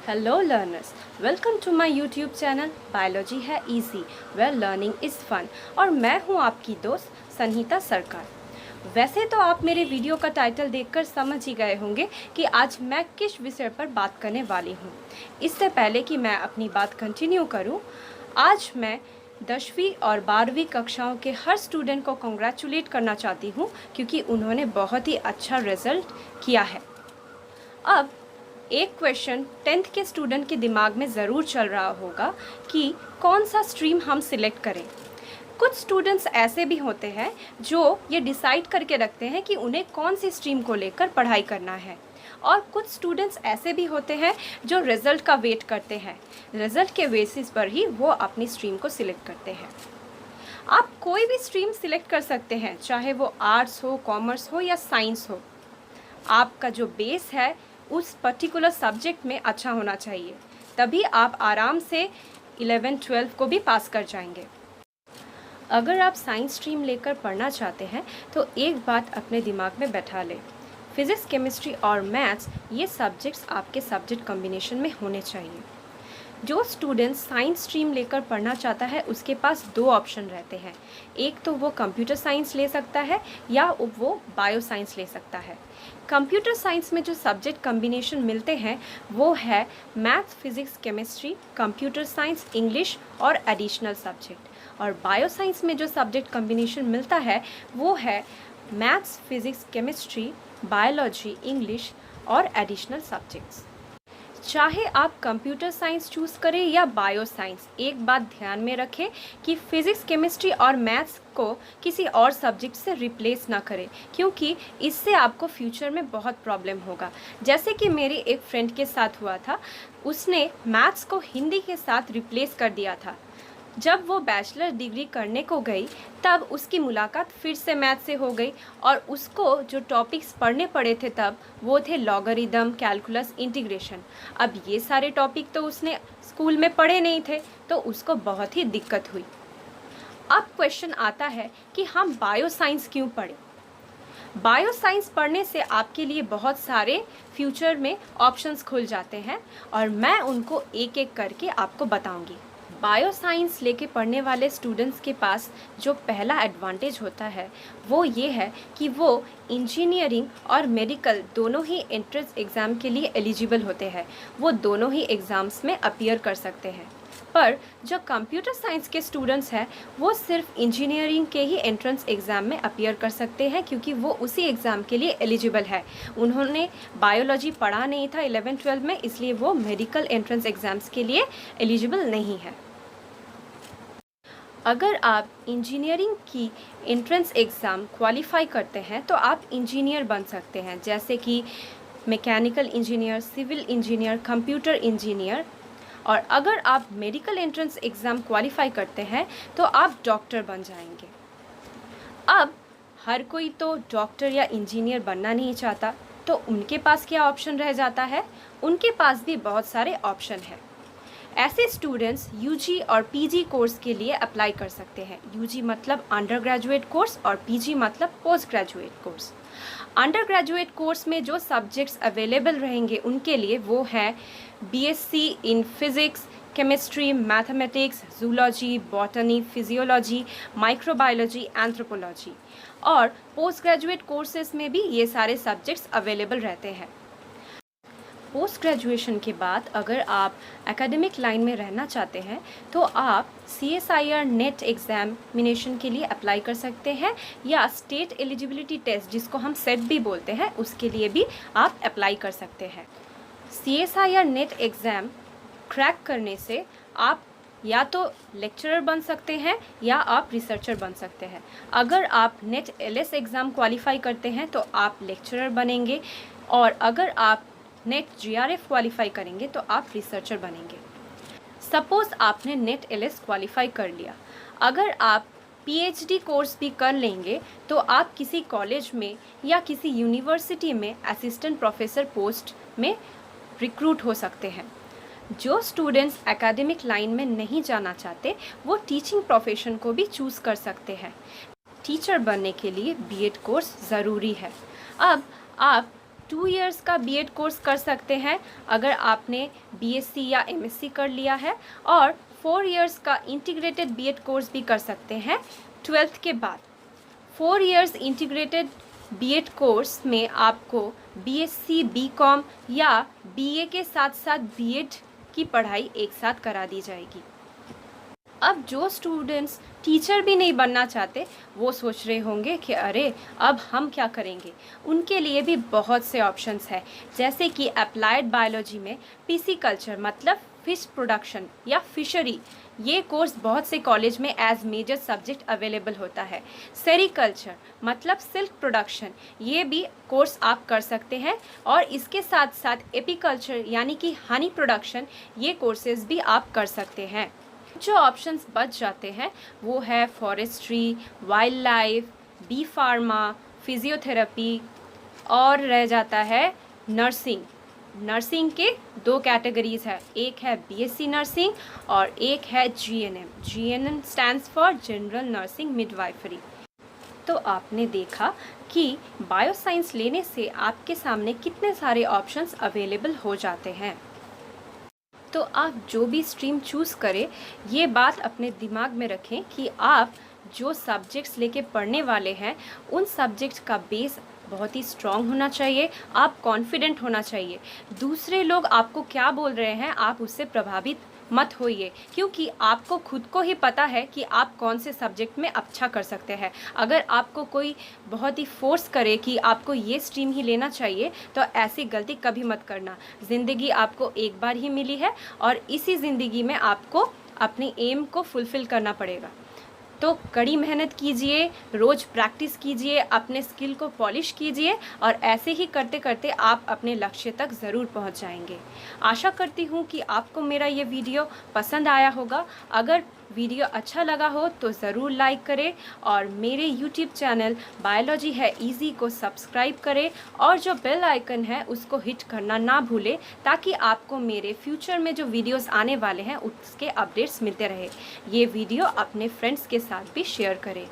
Hello learners, welcome to my YouTube channel biology है easy where learning is fun और मैं हूँ आपकी दोस्त संहिता सरकार। वैसे तो आप मेरे वीडियो का टाइटल देखकर समझ ही गए होंगे कि आज मैं किस विषय पर बात करने वाली हूँ। इससे पहले कि मैं अपनी बात कंटिन्यू करूँ, आज मैं 10वीं और 12वीं कक्षाओं के हर स्टूडेंट को कॉन्ग्रेचुलेट करना चाहती हूँ क्योंकि उन्होंने बहुत ही अच्छा रिजल्ट किया है। अब एक क्वेश्चन 10th के स्टूडेंट के दिमाग में ज़रूर चल रहा होगा कि कौन सा स्ट्रीम हम सिलेक्ट करें। कुछ स्टूडेंट्स ऐसे भी होते हैं जो ये डिसाइड करके रखते हैं कि उन्हें कौन सी स्ट्रीम को लेकर पढ़ाई करना है, और कुछ स्टूडेंट्स ऐसे भी होते हैं जो रिज़ल्ट का वेट करते हैं। रिज़ल्ट के बेसिस पर ही वो अपनी स्ट्रीम को सिलेक्ट करते हैं। आप कोई भी स्ट्रीम सिलेक्ट कर सकते हैं, चाहे वो आर्ट्स हो, कॉमर्स हो या साइंस हो। आपका जो बेस है उस पर्टिकुलर सब्जेक्ट में अच्छा होना चाहिए, तभी आप आराम से 11-12 को भी पास कर जाएंगे। अगर आप साइंस स्ट्रीम लेकर पढ़ना चाहते हैं तो एक बात अपने दिमाग में बैठा लें, फिज़िक्स, केमिस्ट्री और मैथ्स ये सब्जेक्ट्स आपके सब्जेक्ट कॉम्बिनेशन में होने चाहिए। जो स्टूडेंट साइंस स्ट्रीम लेकर पढ़ना चाहता है उसके पास दो ऑप्शन रहते हैं, एक तो वो कंप्यूटर साइंस ले सकता है या वो बायो साइंस ले सकता है। कंप्यूटर साइंस में जो सब्जेक्ट कॉम्बिनेशन मिलते हैं वो है maths, physics, chemistry, computer science, English और एडिशनल सब्जेक्ट। और बायो साइंस में जो सब्जेक्ट कॉम्बिनेशन मिलता है वो है maths, physics, chemistry, biology, English और एडिशनल सब्जेक्ट्स। चाहे आप कंप्यूटर साइंस चूज़ करें या बायो साइंस, एक बात ध्यान में रखें कि फिज़िक्स, केमिस्ट्री और मैथ्स को किसी और सब्जेक्ट से रिप्लेस ना करें, क्योंकि इससे आपको फ्यूचर में बहुत प्रॉब्लम होगा। जैसे कि मेरे एक फ्रेंड के साथ हुआ था, उसने मैथ्स को हिंदी के साथ रिप्लेस कर दिया था। जब वो बैचलर डिग्री करने को गई तब उसकी मुलाकात फिर से मैथ से हो गई और उसको जो टॉपिक्स पढ़ने पड़े थे तब वो थे लॉगरिदम, कैलकुलस, इंटीग्रेशन। अब ये सारे टॉपिक तो उसने स्कूल में पढ़े नहीं थे, तो उसको बहुत ही दिक्कत हुई। अब क्वेश्चन आता है कि हम बायो साइंस क्यों पढ़ें। बायो साइंस पढ़ने से आपके लिए बहुत सारे फ्यूचर में ऑप्शंस खुल जाते हैं और मैं उनको एक एक करके आपको बताऊंगी। बायो साइंस लेके पढ़ने वाले स्टूडेंट्स के पास जो पहला एडवांटेज होता है वो ये है कि वो इंजीनियरिंग और मेडिकल दोनों ही एंट्रेंस एग्ज़ाम के लिए एलिजिबल होते हैं, वो दोनों ही एग्ज़ाम्स में अपीयर कर सकते हैं। पर जो कंप्यूटर साइंस के स्टूडेंट्स हैं वो सिर्फ इंजीनियरिंग के ही एंट्रेंस एग्ज़ाम में अपीयर कर सकते हैं, क्योंकि वो उसी एग्ज़ाम के लिए एलिजिबल है। उन्होंने बायोलॉजी पढ़ा नहीं था 11-12 में, इसलिए वो मेडिकल एंट्रेंस एग्ज़ाम्स के लिए एलिजिबल नहीं है। अगर आप इंजीनियरिंग की एंट्रेंस एग्ज़ाम क्वालिफाई करते हैं तो आप इंजीनियर बन सकते हैं, जैसे कि mechanical engineer, civil engineer, computer engineer. और अगर आप मेडिकल एंट्रेंस एग्ज़ाम क्वालिफाई करते हैं तो आप डॉक्टर बन जाएंगे। अब हर कोई तो डॉक्टर या इंजीनियर बनना नहीं चाहता, तो उनके पास क्या ऑप्शन रह जाता है? उनके पास भी बहुत सारे ऑप्शन हैं। ऐसे स्टूडेंट्स यूजी और पीजी कोर्स के लिए अप्लाई कर सकते हैं। यूजी मतलब अंडर ग्रेजुएट कोर्स और पीजी मतलब post graduate course. Under graduate course में जो सब्जेक्ट्स अवेलेबल रहेंगे उनके लिए वो है BSc in physics, chemistry, mathematics, zoology, botany, physiology, microbiology, anthropology. और पोस्ट ग्रेजुएट कोर्सेज में भी ये सारे सब्जेक्ट्स अवेलेबल रहते हैं। पोस्ट ग्रेजुएशन के बाद अगर आप एकेडमिक लाइन में रहना चाहते हैं तो आप CSIR नेट एग्जामिनेशन के लिए अप्लाई कर सकते हैं, या स्टेट एलिजिबिलिटी टेस्ट जिसको हम सेट भी बोलते हैं उसके लिए भी आप अप्लाई कर सकते हैं। CSIR नेट एग्ज़ाम क्रैक करने से आप या तो लेक्चरर बन सकते हैं या आप रिसर्चर बन सकते हैं। अगर आप नेट LS एग्ज़ाम क्वालिफाई करते हैं तो आप लेक्चरर बनेंगे, और अगर आप नेट GRF क्वालिफाई करेंगे तो आप रिसर्चर बनेंगे। सपोज़ आपने नेट LS क्वालिफाई कर लिया, अगर आप PhD कोर्स भी कर लेंगे तो आप किसी कॉलेज में या किसी यूनिवर्सिटी में असिस्टेंट प्रोफेसर पोस्ट में रिक्रूट हो सकते हैं। जो स्टूडेंट्स एकेडमिक लाइन में नहीं जाना चाहते वो टीचिंग प्रोफेशन को भी चूज़ कर सकते हैं। टीचर बनने के लिए B.Ed कोर्स ज़रूरी है। अब आप 2 इयर्स का बीएड कोर्स कर सकते हैं अगर आपने बीएससी या एमएससी कर लिया है, और 4 इयर्स का इंटीग्रेटेड बीएड कोर्स भी कर सकते हैं 12th के बाद। 4 इयर्स इंटीग्रेटेड बीएड कोर्स में आपको बीएससी, बीकॉम या बीए के साथ साथ बीएड की पढ़ाई एक साथ करा दी जाएगी। अब जो स्टूडेंट्स टीचर भी नहीं बनना चाहते, वो सोच रहे होंगे कि अरे अब हम क्या करेंगे। उनके लिए भी बहुत से ऑप्शंस हैं, जैसे कि अप्लाइड बायोलॉजी में पिसिकल्चर मतलब फिश प्रोडक्शन या फिशरी, ये कोर्स बहुत से कॉलेज में एज मेजर सब्जेक्ट अवेलेबल होता है। सेरिकल्चर मतलब सिल्क प्रोडक्शन, ये भी कोर्स आप कर सकते हैं। और इसके साथ साथ एपीकल्चर यानी कि हनी प्रोडक्शन, ये कोर्सेज भी आप कर सकते हैं। जो ऑप्शंस बच जाते हैं वो है forestry, wildlife, B pharma, physiotherapy, और रह जाता है नर्सिंग। नर्सिंग के 2 कैटेगरीज है, एक है बीएससी नर्सिंग और एक है GNM. GNM stands for general nursing midwifery. तो आपने देखा कि बायोसाइंस लेने से आपके सामने कितने सारे ऑप्शंस अवेलेबल हो जाते हैं। तो आप जो भी स्ट्रीम चूज़ करें, ये बात अपने दिमाग में रखें कि आप जो सब्जेक्ट्स लेके पढ़ने वाले हैं, उन सब्जेक्ट्स का बेस बहुत ही स्ट्रॉन्ग होना चाहिए। आप कॉन्फिडेंट होना चाहिए। दूसरे लोग आपको क्या बोल रहे हैं, आप उससे प्रभावित मत होइए, क्योंकि आपको खुद को ही पता है कि आप कौन से सब्जेक्ट में अच्छा कर सकते हैं। अगर आपको कोई बहुत ही फोर्स करे कि आपको ये स्ट्रीम ही लेना चाहिए, तो ऐसी गलती कभी मत करना। ज़िंदगी आपको एक बार ही मिली है और इसी ज़िंदगी में आपको अपनी एम को फुलफ़िल करना पड़ेगा। तो कड़ी मेहनत कीजिए, रोज़ प्रैक्टिस कीजिए, अपने स्किल को पॉलिश कीजिए, और ऐसे ही करते करते आप अपने लक्ष्य तक ज़रूर पहुंच जाएंगे। आशा करती हूं कि आपको मेरा ये वीडियो पसंद आया होगा। अगर वीडियो अच्छा लगा हो तो ज़रूर लाइक करें, और मेरे यूट्यूब चैनल बायोलॉजी है ईजी को सब्सक्राइब करें, और जो बेल आइकन है उसको हिट करना ना भूलें, ताकि आपको मेरे फ्यूचर में जो वीडियोस आने वाले हैं उसके अपडेट्स मिलते रहे। ये वीडियो अपने फ्रेंड्स के साथ भी शेयर करें।